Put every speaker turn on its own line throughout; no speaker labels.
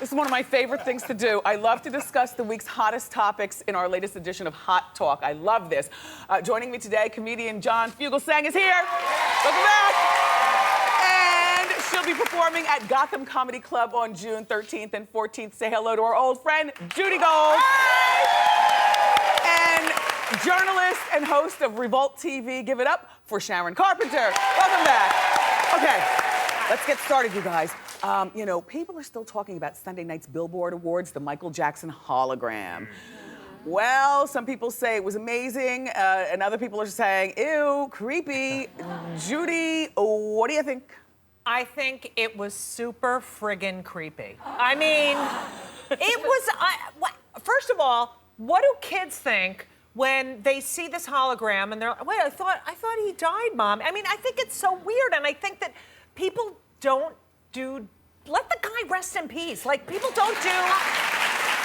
This is one of my favorite things to do. I love to discuss the week's hottest topics in our latest edition of Hot Talk. I love this. Joining me today, comedian John Fugelsang is here. Welcome back. And she'll be performing at Gotham Comedy Club on June 13th and 14th. Say hello to our old friend, Judy Gold. And journalist and host of Revolt TV. Give it up for Sharon Carpenter. Welcome back. Okay, let's get started, you guys. You know, people are still talking about Sunday night's Billboard Awards, the Michael Jackson hologram. Well, some people say it was amazing, and other people are saying, ew, creepy. Judy, what do you think?
I think it was super friggin' creepy. I mean, it was, first of all, what do kids think when they see this hologram and they're like, wait, I thought he died, Mom. I mean, I think it's so weird, and I think that people don't let the guy rest in peace. Like, people don't do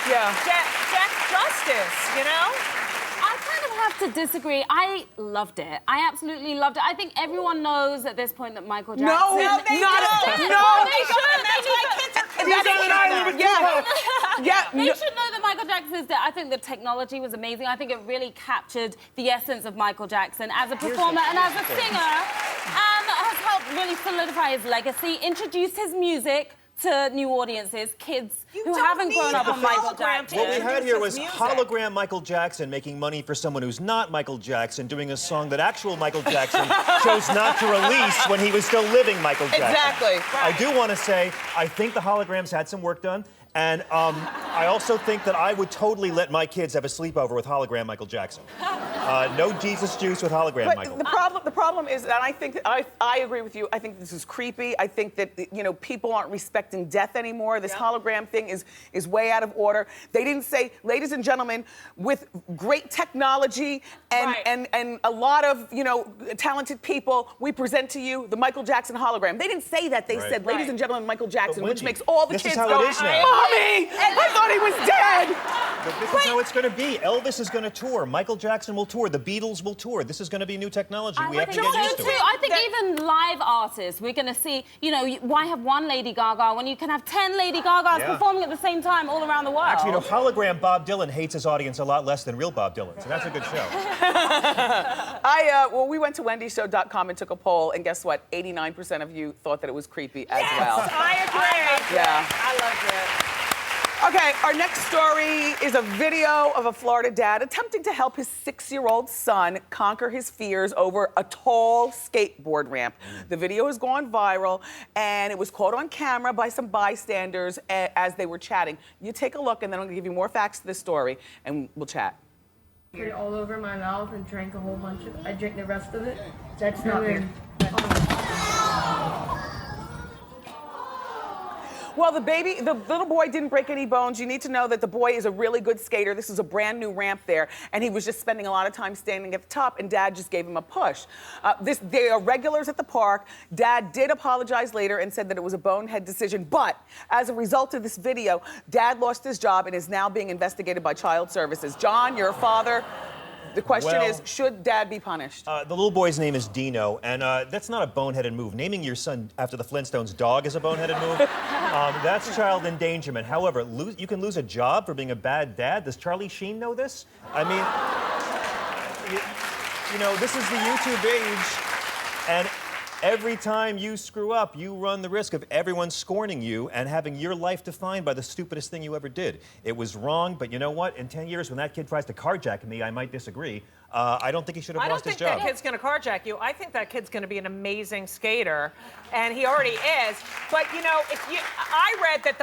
death justice, you know?
I kind of have to disagree. I loved it. I absolutely loved it. I think everyone knows at this point that Michael Jackson...
No,
they
should.
They should know that Michael Jackson is dead. I think the technology was amazing. I think it really captured the essence of Michael Jackson as a performer and as a singer, and has helped really solidify his legacy, introduce his music to new audiences, kids who haven't grown up on Michael Jackson.
What we had here was hologram Michael Jackson making money for someone who's not Michael Jackson, doing a song that actual Michael Jackson chose not to release when he was still living Michael Jackson.
Exactly.
I do want to say, I think the holograms had some work done. And I also think that I would totally let my kids have a sleepover with hologram Michael Jackson. No Jesus juice with hologram Michael.
The problem is, and I think that I agree with you. I think this is creepy. I think that, you know, people aren't respecting death anymore. This hologram thing is way out of order. They didn't say, ladies and gentlemen, with great technology and a lot of, you know, talented people, we present to you the Michael Jackson hologram. They didn't say that. They said, ladies and gentlemen, Michael Jackson, which makes all the kids go, Mommy, I thought he was dead.
But this is how it's going to be. Elvis is going to tour. Michael Jackson will tour. The Beatles will tour. This is going to be new technology. We have to get used to it.
I think even live artists, we're going to see, you know, why have one Lady Gaga when you can have 10 Lady Gagas performing at the same time all around the world?
Actually, you know, hologram Bob Dylan hates his audience a lot less than real Bob Dylan, so that's a good show.
Well, we went to wendyshow.com and took a poll, and guess what? 89% of you thought that it was creepy as well.
I agree.
Yeah.
I loved it.
Okay, our next story is a video of a Florida dad attempting to help his 6-year-old son conquer his fears over a tall skateboard ramp. The video has gone viral, and it was caught on camera by some bystanders as they were chatting. You take a look, and then I'm gonna give you more facts to this story, and we'll chat.
Put it all over my mouth and drank a whole bunch of it. I drank the rest of it. That's not weird.
Well, the little boy didn't break any bones. You need to know that the boy is a really good skater. This is a brand new ramp there, and he was just spending a lot of time standing at the top, and Dad just gave him a push. They are regulars at the park. Dad did apologize later and said that it was a bonehead decision, but as a result of this video, Dad lost his job and is now being investigated by Child Services. John, you're a father. The question is, should Dad be punished?
The little boy's name is Dino, and that's not a boneheaded move. Naming your son after the Flintstones' dog is a boneheaded move. That's child endangerment. However, you can lose a job for being a bad dad. Does Charlie Sheen know this? I mean, you know, this is the YouTube age, and every time you screw up, you run the risk of everyone scorning you and having your life defined by the stupidest thing you ever did. It was wrong, but you know what? In 10 years, when that kid tries to carjack me, I might disagree. I don't think he should have lost his job.
I don't think that kid's going to carjack you. I think that kid's going to be an amazing skater, and he already is. But, you know, I read that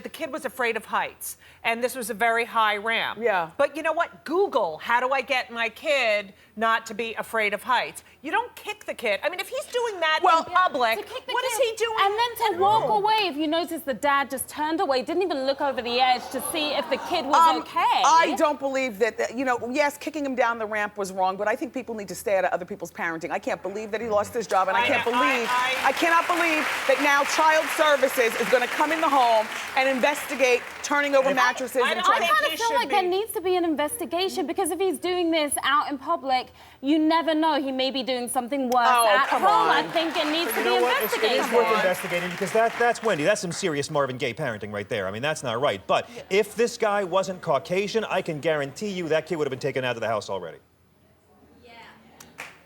the kid was afraid of heights, and this was a very high ramp.
Yeah.
But you know what? Google, how do I get my kid not to be afraid of heights? You don't kick the kid. I mean, if he's doing that in public, what is he doing?
And then to walk away, if you notice the dad just turned away, didn't even look over the edge to see if the kid was okay.
I don't believe that, you know, yes, kicking him down the ramp was wrong, but I think people need to stay out of other people's parenting. I can't believe that he lost his job, and I cannot believe that now Child Services is going to come in the home and investigate turning over mattresses and
I kind of feel like there needs to be an investigation, because if he's doing this out in public, you never know. He may be doing something worse at home. I think it needs to be investigated.
It is worth investigating, because that's Wendy. That's some serious Marvin Gaye parenting right there. I mean, that's not right. But if this guy wasn't Caucasian, I can guarantee you that kid would have been taken out of the house already.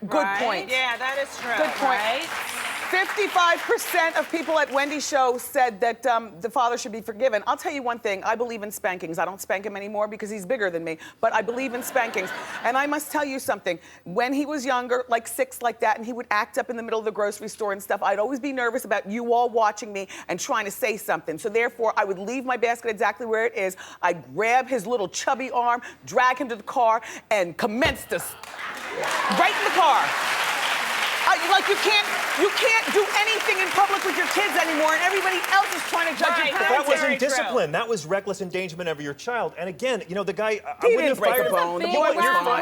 Good point.
Yeah, that is true.
Good point.
Right?
55% of people at Wendy's show said that the father should be forgiven. I'll tell you one thing. I believe in spankings. I don't spank him anymore because he's bigger than me, but I believe in spankings. And I must tell you something. When he was younger, like 6 like that, and he would act up in the middle of the grocery store and stuff, I'd always be nervous about you all watching me and trying to say something. So therefore, I would leave my basket exactly where it is. I'd grab his little chubby arm, drag him to the car, and commence to right in the car. Like you can't do anything in public with your kids anymore, and everybody else is trying to judge you.
But that wasn't discipline. That was reckless endangerment of your child. And again, you know, the guy, I wouldn't have fired him.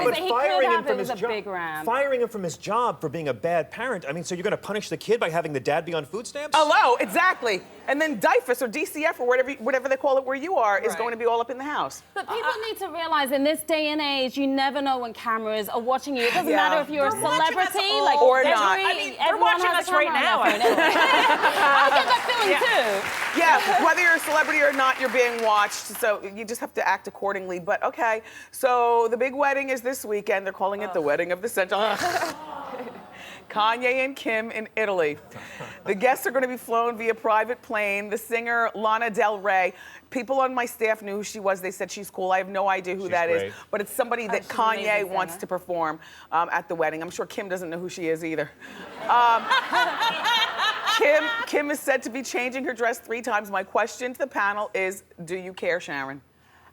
But firing him from his job, firing him from his job for being a bad parent. I mean, so you're going to punish the kid by having the dad be on food stamps?
Hello, exactly. And then DIFUS or DCF or whatever they call it where you are is going to be all up in the house.
But people need to realize in this day and age, you never know when cameras are watching you. It doesn't matter if you're a celebrity
or not.
I mean, they're watching us right now.
I get that feeling too.
Yeah, whether you're a celebrity or not, you're being watched. So you just have to act accordingly. But okay, so the big wedding is this weekend. They're calling it the wedding of the century. Kanye and Kim in Italy. The guests are going to be flown via private plane. The singer Lana Del Rey. People on my staff knew who she was. They said she's cool. I have no idea who that is, but it's somebody that Kanye wants to perform at the wedding. I'm sure Kim doesn't know who she is either. Kim is said to be changing her dress 3 times. My question to the panel is, do you care, Sharon?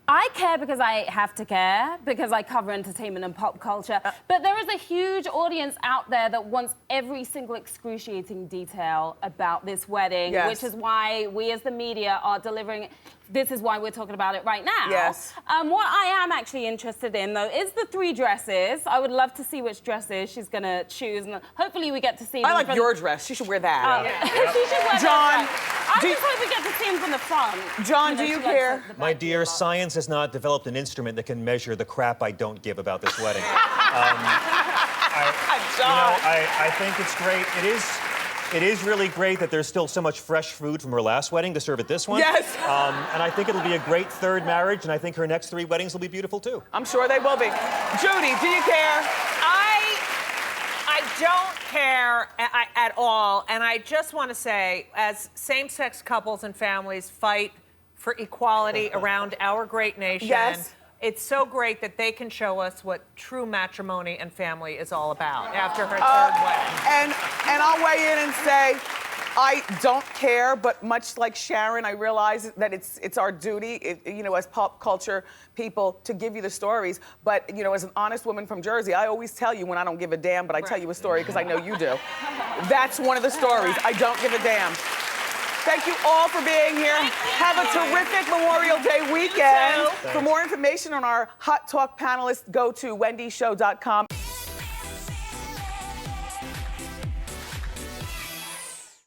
I care because I have to care, because I cover entertainment and pop culture. But there is a huge audience out there that wants every single excruciating detail about this wedding, which is why we as the media are delivering. This is why we're talking about it right now.
Yes.
What I am actually interested in, though, is the 3 dresses. I would love to see which dresses she's going to choose, and hopefully we get to see them.
I like your dress. She should wear that.
She should wear
John,
that. I just hope we get to see them from the front.
John, do you care?
My dear, science has not developed an instrument that can measure the crap I don't give about this wedding. I think it's great. It is really great that there's still so much fresh food from her last wedding to serve at this one.
Yes.
And I think it'll be a great 3rd marriage, and I think her next 3 weddings will be beautiful too.
I'm sure they will be. Judy, do you care?
I don't care at all, and I just want to say, as same-sex couples and families fight for equality around our great nation, it's so great that they can show us what true matrimony and family is all about after her 3rd wedding.
And I'll weigh in and say, I don't care, but much like Sharon, I realize that it's our duty, as pop culture people, to give you the stories. But, as an honest woman from Jersey, I always tell you when I don't give a damn, but I tell you a story because I know you do. That's one of the stories. I don't give a damn. Thank you all for being here. Have a terrific Memorial Day weekend. For more information on our Hot Talk panelists, go to wendyshow.com.